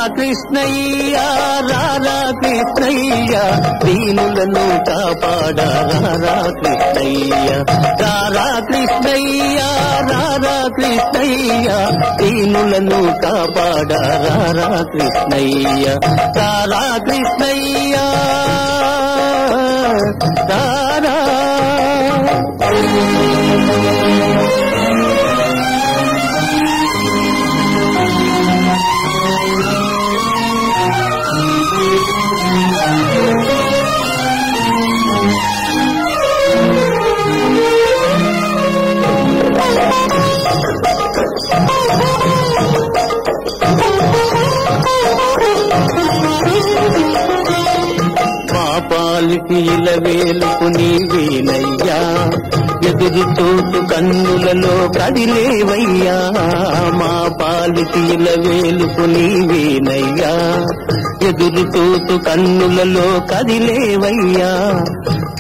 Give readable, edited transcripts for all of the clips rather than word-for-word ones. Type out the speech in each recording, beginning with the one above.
కృష్ణయ్య రారా కృష్ణయ్య దీనులను కాపాడ రారా కృష్ణయ్య రారా కృష్ణయ్య రారా కృష్ణయ్య దీనులను కాపాడ రారా కృష్ణయ్య రారా కృష్ణయ్య రారా పాపాలికి ఇలవేలుకు నీవేనయ్యా ఎదురు చూసు కన్నులలో కదిలేవయ్యా మా పాలికి ఇలవేలుకు నీవేనయ్యా ఎదురు చూసు కన్నులలో కదిలేవయ్యా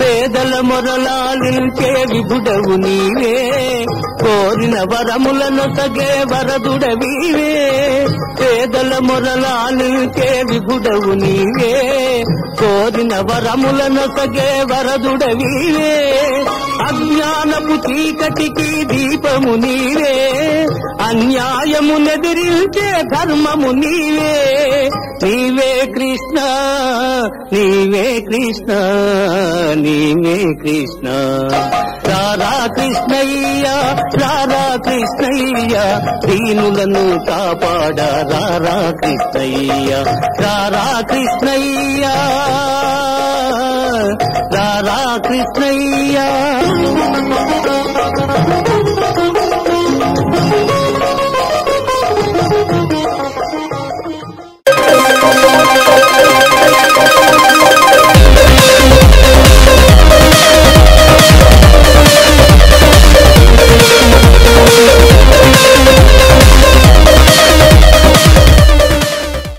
పేదల మొరలాలించే విభుడవు నీవే కోరిన వరములను సగే వరదుడవీవే పేదల మొరలాలించే విభుడవు నీవే కోరిన వరములను సగే వరదుడవీవే అజ్ఞానపు చీకటికి దీపము నీవే అన్యాయమునెదిరించే ధర్మము నీవే నీవే కృష్ణ నీవే కృష్ణ నీవే కృష్ణ రారా కృష్ణయ్య రారా కృష్ణయ్య దీనులను కాపాడ రారా కృష్ణయ్య రారా కృష్ణయ్య రారా కృష్ణయ్య